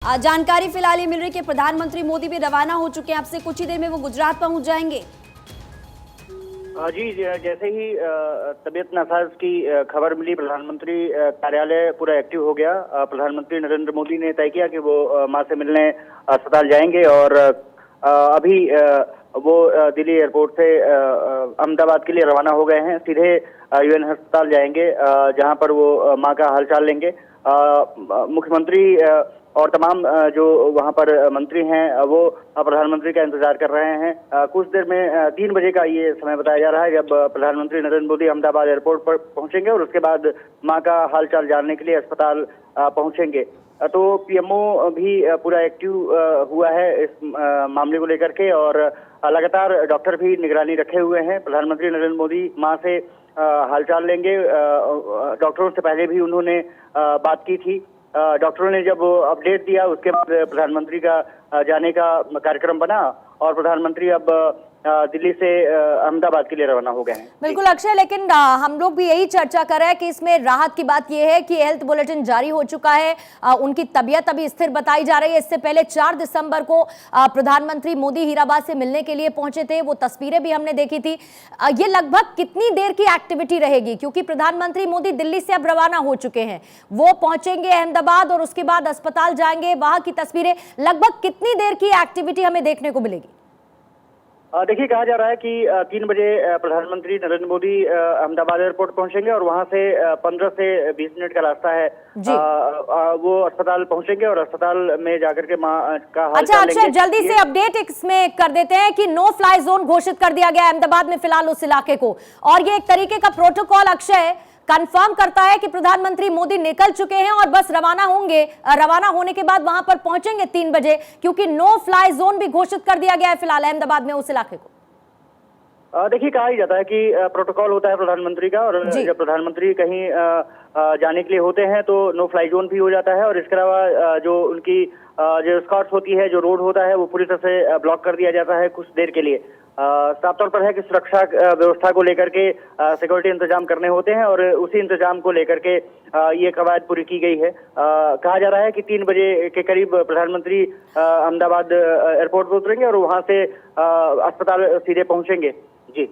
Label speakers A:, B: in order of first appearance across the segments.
A: जानकारी फिलहाल ये मिल रही है कि प्रधानमंत्री मोदी भी रवाना हो चुके हैं। अब से कुछ ही देर में वो गुजरात पहुंच जाएंगे।
B: जी, जैसे ही तबीयत नासाज की खबर मिली, प्रधानमंत्री कार्यालय पूरा एक्टिव हो गया। प्रधानमंत्री नरेंद्र मोदी ने तय किया कि वो मां से मिलने अस्पताल जाएंगे और अभी वो दिल्ली एयरपोर्ट से अहमदाबाद के लिए रवाना हो गए हैं। सीधे यूएन अस्पताल जाएंगे, जहां पर वो मां का हालचाल लेंगे। मुख्यमंत्री और तमाम जो वहां पर मंत्री हैं वो प्रधानमंत्री का इंतजार कर रहे हैं। कुछ देर में 3 बजे का ये समय बताया जा रहा है, जब प्रधानमंत्री नरेंद्र मोदी अहमदाबाद एयरपोर्ट पर पहुंचेंगे और उसके बाद मां का हालचाल जानने के लिए अस्पताल पहुंचेंगे। तो पीएमओ भी पूरा एक्टिव हुआ है इस मामले को लेकर के, और लगातार डॉक्टर भी निगरानी रखे हुए हैं। प्रधानमंत्री नरेंद्र मोदी मां से हालचाल लेंगे। डॉक्टरों से पहले भी उन्होंने बात की थी। डॉक्टरों ने जब अपडेट दिया, उसके बाद प्रधानमंत्री का जाने का कार्यक्रम बना और प्रधानमंत्री अब दिल्ली से अहमदाबाद के लिए रवाना हो गए हैं।
A: बिल्कुल अक्षय, लेकिन हम लोग भी यही चर्चा कर रहे हैं कि इसमें राहत की बात यह है कि हेल्थ बुलेटिन जारी हो चुका है। उनकी तबीयत अभी स्थिर बताई जा रही है। इससे पहले 4 दिसंबर को प्रधानमंत्री मोदी हीराबाद से मिलने के लिए पहुंचे थे। वो तस्वीरें भी हमने देखी थी। ये लगभग कितनी देर की एक्टिविटी रहेगी, क्योंकि प्रधानमंत्री मोदी दिल्ली से अब रवाना हो चुके हैं, वो पहुंचेंगे अहमदाबाद और उसके बाद अस्पताल जाएंगे। वहां की तस्वीरें, लगभग कितनी देर की एक्टिविटी हमें देखने को मिलेगी?
B: देखिए, कहा जा रहा है कि 3 बजे प्रधानमंत्री नरेंद्र मोदी अहमदाबाद एयरपोर्ट पहुंचेंगे और वहां से 15 से 20 मिनट का रास्ता है। वो अस्पताल पहुंचेंगे और अस्पताल में जाकर के मां का हालचाल लेंगे।
A: अच्छा, जल्दी से अपडेट इसमें कर देते हैं कि नो फ्लाई जोन घोषित कर दिया गया है अहमदाबाद में फिलहाल उस इलाके को, और ये एक तरीके का प्रोटोकॉल अक्षय कंफर्म करता है कि प्रधानमंत्री मोदी निकल चुके हैं और बस रवाना होंगे। रवाना होने के बाद वहां पर पहुंचेंगे 3 बजे, क्योंकि नो फ्लाई जोन भी घोषित कर दिया गया है फिलहाल अहमदाबाद में उस इलाके को।
B: देखिए, कहा ही जाता है कि प्रोटोकॉल होता है प्रधानमंत्री का, और जब प्रधानमंत्री कहीं जाने के लिए होते हैं तो नो फ्लाई जोन भी हो जाता है। और इसके अलावा जो उनकी जो स्कॉट्स होती है, जो रोड होता है, वो पूरी तरह से ब्लॉक कर दिया जाता है कुछ देर के लिए। साफ तौर पर है कि सुरक्षा व्यवस्था को लेकर के सिक्योरिटी इंतजाम करने होते हैं, और उसी इंतजाम को लेकर के ये कवायद पूरी की गई है। कहा जा रहा है कि 3 बजे के करीब प्रधानमंत्री अहमदाबाद एयरपोर्ट पर उतरेंगे और वहां से अस्पताल सीधे पहुंचेंगे। जी,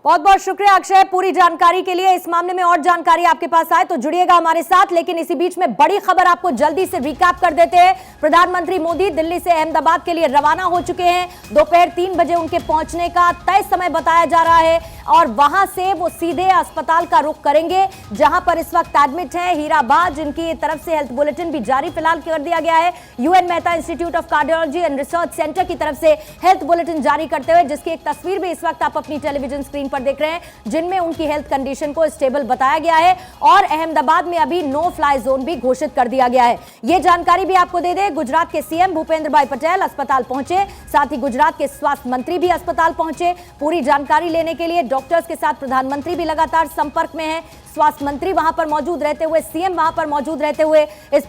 A: बहुत बहुत शुक्रिया अक्षय पूरी जानकारी के लिए। इस मामले में और जानकारी आपके पास आए तो जुड़िएगा हमारे साथ, लेकिन इसी बीच में बड़ी खबर आपको जल्दी से रिकैप कर देते हैं। प्रधानमंत्री मोदी दिल्ली से अहमदाबाद के लिए रवाना हो चुके हैं। दोपहर 3 बजे उनके पहुंचने का तय समय बताया जा रहा है और वहां से वो सीधे अस्पताल का रुख करेंगे, जहां पर इस वक्त एडमिट है हीराबाद, जिनकी तरफ से हेल्थ बुलेटिन भी जारी फिलहाल कर दिया गया है। UN Mehta institute of cardiology and research centre की तरफ से हेल्थ बुलेटिन जारी करते हुए, जिसकी एक तस्वीर भी इस वक्त आप अपनी टेलीविजन स्क्रीन पर देख रहे हैं, जिनमें उनकी हेल्थ कंडीशन को स्टेबल बताया गया है। और अहमदाबाद में अभी नो फ्लाई जोन भी घोषित कर दिया गया है। यह जानकारी भी आपको दे दें, गुजरात के सीएम भूपेंद्र भाई पटेल अस्पताल पहुंचे, साथ ही गुजरात के स्वास्थ्य मंत्री भी अस्पताल पहुंचे पूरी जानकारी लेने के लिए। डॉक्टर्स के साथ प्रधानमंत्री भी लगातार संपर्क में है। स्वास्थ्य मंत्री वहां पर मौजूद रहते हुए, सीएम वहां पर मौजूद रहते हुए इस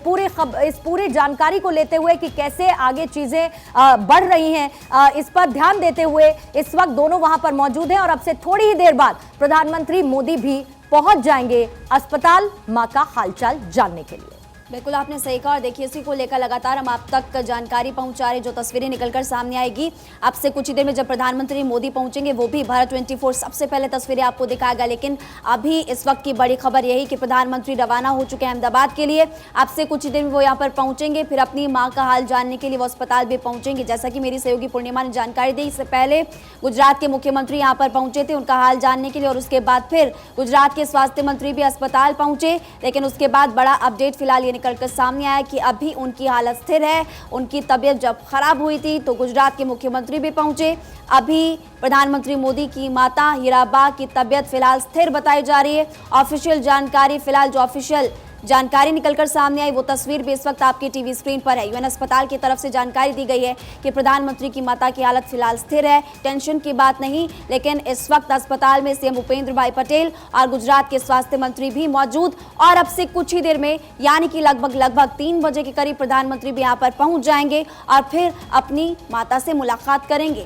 A: पूरी जानकारी को लेते हुए कि कैसे आगे चीजें बढ़ रही हैं, इस पर ध्यान देते हुए इस वक्त दोनों वहां पर मौजूद हैं। और अब से थोड़ी ही देर बाद प्रधानमंत्री मोदी भी पहुंच जाएंगे अस्पताल मां का हालचाल जानने के लिए। बिल्कुल आपने सही कहा, और देखिए इसी को लेकर लगातार हम आप तक जानकारी पहुंचा रहे, जो तस्वीरें निकलकर सामने आएगी। अब से कुछ ही देर में जब प्रधानमंत्री मोदी पहुंचेंगे, वो भी भारत 24 सबसे पहले तस्वीरें आपको दिखाएगा। लेकिन अभी इस वक्त की बड़ी खबर यही कि प्रधानमंत्री रवाना हो चुके हैं अहमदाबाद के लिए। अब से कुछ ही देर में वो यहाँ पर पहुंचेंगे, फिर अपनी माँ का हाल जानने के लिए वो अस्पताल भी पहुंचेंगे। जैसा कि मेरी सहयोगी पूर्णिमा ने जानकारी दी, इससे पहले गुजरात के मुख्यमंत्री यहाँ पर पहुंचे थे उनका हाल जानने के लिए, और उसके बाद फिर गुजरात के स्वास्थ्य मंत्री भी अस्पताल पहुंचे। लेकिन उसके बाद बड़ा अपडेट फिलहाल ये निकलकर सामने आया कि अभी उनकी हालत स्थिर है। उनकी तबीयत जब खराब हुई थी तो गुजरात के मुख्यमंत्री भी पहुंचे। अभी प्रधानमंत्री मोदी की माता हीराबा की तबीयत फिलहाल स्थिर बताई जा रही है। ऑफिशियल जानकारी फिलहाल जो ऑफिशियल जानकारी निकलकर सामने आई, वो तस्वीर भी इस वक्त आपकी टीवी स्क्रीन पर है। यूएन अस्पताल की तरफ से जानकारी दी गई है कि प्रधानमंत्री की माता की हालत फिलहाल स्थिर है, टेंशन की बात नहीं। लेकिन इस वक्त अस्पताल में सीएम भूपेंद्र भाई पटेल और गुजरात के स्वास्थ्य मंत्री भी मौजूद, और अब से कुछ ही देर में यानी कि लगभग 3 बजे के करीब प्रधानमंत्री भी यहाँ पर पहुंच जाएंगे और फिर अपनी माता से मुलाकात करेंगे।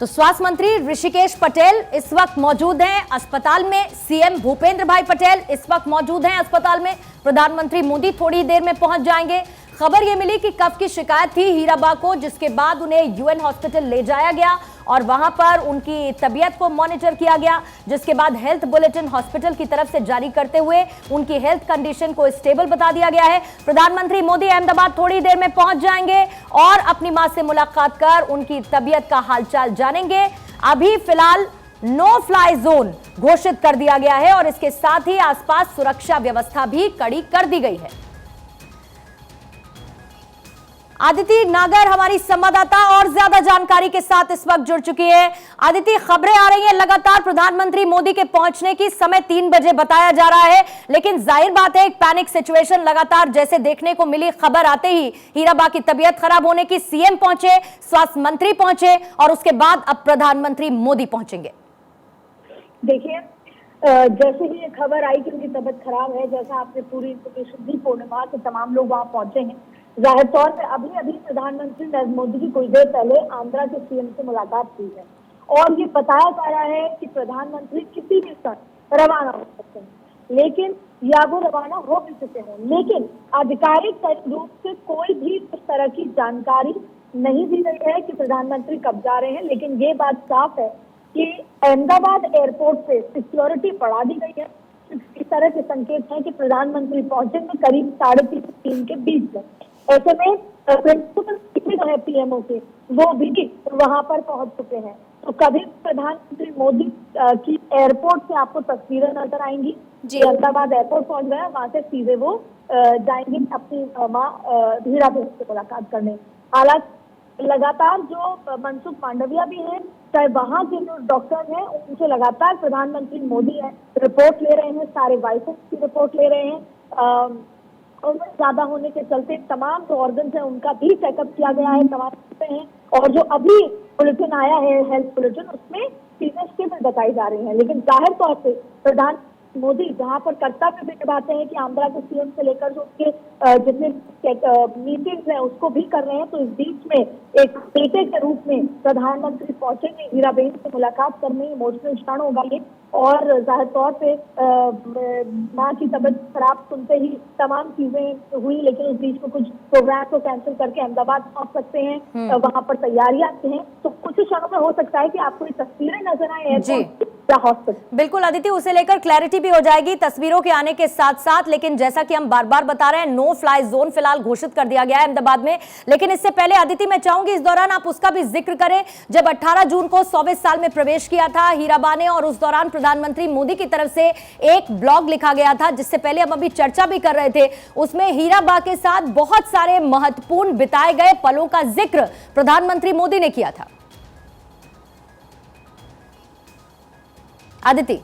A: तो स्वास्थ्य मंत्री ऋषिकेश पटेल इस वक्त मौजूद हैं अस्पताल में। सीएम भूपेंद्र भाई पटेल इस वक्त मौजूद हैं अस्पताल में। प्रधानमंत्री मोदी थोड़ी देर में पहुंच जाएंगे। खबर यह मिली कि कफ की शिकायत थी हीराबा को, जिसके बाद उन्हें यूएन हॉस्पिटल ले जाया गया और वहां पर उनकी तबीयत को मॉनिटर किया गया, जिसके बाद हेल्थ बुलेटिन हॉस्पिटल की तरफ से जारी करते हुए उनकी हेल्थ कंडीशन को स्टेबल बता दिया गया है। प्रधानमंत्री मोदी अहमदाबाद थोड़ी देर में पहुंच जाएंगे और अपनी मां से मुलाकात कर उनकी तबीयत का हालचाल जानेंगे। अभी फिलहाल नो फ्लाई जोन घोषित कर दिया गया है और इसके साथ ही आसपास सुरक्षा व्यवस्था भी कड़ी कर दी गई है। आदिति नागर हमारी संवाददाता और ज्यादा जानकारी के साथ इस वक्त जुड़ चुकी है। आदिति, खबरें आ रही हैं लगातार प्रधानमंत्री मोदी के पहुंचने की, समय 3 बजे बताया जा रहा है, लेकिन जाहिर बात है एक पैनिक सिचुएशन लगातार जैसे देखने को मिली। खबर आते ही हीराबा की तबीयत खराब होने की, सीएम पहुंचे, स्वास्थ्य मंत्री पहुंचे और उसके बाद अब प्रधानमंत्री मोदी पहुंचेंगे।
C: देखिए, जैसे ही ये खबर आई कि उनकी तबीयत खराब है, जैसा आपने पूरी इंफॉर्मेशन दी, पूर्णिमा के तमाम लोग वहां पहुंचे हैं। जाहिर तौर पे अभी प्रधानमंत्री नरेंद्र मोदी की कुछ देर पहले आंध्रा के सीएम से मुलाकात की है और ये बताया जा रहा है कि प्रधानमंत्री किसी भी समय रवाना हो सकते हैं, लेकिन या वो रवाना हो भी चुके हैं, लेकिन आधिकारिक रूप से कोई भी इस तरह की जानकारी नहीं दी गई है कि प्रधानमंत्री कब जा रहे हैं। लेकिन ये बात साफ है कि अहमदाबाद एयरपोर्ट पे सिक्योरिटी बढ़ा दी गई है। इस तरह के संकेत हैं कि प्रधानमंत्री पहुंचेंगे करीब 3:30 के बीच में। ऐसे में प्रिंसिपल जो है पीएमओ के, वो भी वहां पर पहुंच चुके हैं। तो कभी प्रधानमंत्री मोदी की एयरपोर्ट से आपको तस्वीरें नजर आएंगी जी। अहमदाबाद एयरपोर्ट पहुंच गए, वहां से सीधे वो जाएंगे अपनी माँ हीराबा से मुलाकात करने। हालांकि लगातार जो मनसुख मांडविया भी हैं, चाहे वहां के जो डॉक्टर हैं, उनसे लगातार प्रधानमंत्री मोदी है रिपोर्ट ले रहे हैं, सारे वायरस की रिपोर्ट ले रहे हैं। उम्र ज्यादा होने के चलते तमाम जो ऑर्गन्स हैं उनका भी चेकअप किया गया है, तमाम हैं। और जो अभी बुलेटिन आया है हेल्थ बुलेटिन, उसमें चीजें स्टेबल बताई जा रही हैं। लेकिन जाहिर तौर पे प्रधान मोदी जहां पर कर्तव्य भी निभाते हैं कि आंध्रा के सीएम से लेकर जो उसके जितने मीटिंग्स हैं उसको भी कर रहे हैं, तो इस बीच में एक बेटे के रूप में प्रधानमंत्री पहुंचेंगे हीराबा से मुलाकात करने। इमोशनल क्षण होगा ये और जाहिर तौर पे माँ की तबीयत खराब सुनते ही तमाम चीजें हुई, लेकिन उस बीच में कुछ प्रोग्राम को कैंसिल करके अहमदाबाद पहुंच सकते हैं। वहां पर तैयारियां हैं, तो कुछ क्षणों में हो सकता है कि आपको ये तस्वीरें नजर आए एयरपोर्ट या हॉस्पिटल।
A: बिल्कुल अदिति, उसे लेकर क्लैरिटी भी हो जाएगी तस्वीरों के आने के साथ साथ। लेकिन जैसा कि हम बार बार बता रहे हैं, नो फ्लाई जोन फिलहाल घोषित कर दिया गया है अहमदाबाद में। लेकिन इससे पहले अदिति, मैं चाहूंगी इस दौरान आप उसका भी जिक्र करें, जब 18 जून को 100वें साल में प्रवेश किया था हीराबा ने और उस दौरान प्रधानमंत्री मोदी की तरफ से एक ब्लॉग लिखा गया था, जिससे पहले हम अभी चर्चा भी कर रहे थे। उसमें हीराबा के साथ बहुत सारे महत्वपूर्ण बिताए गए पलों का जिक्र प्रधानमंत्री मोदी ने किया था। आदिति।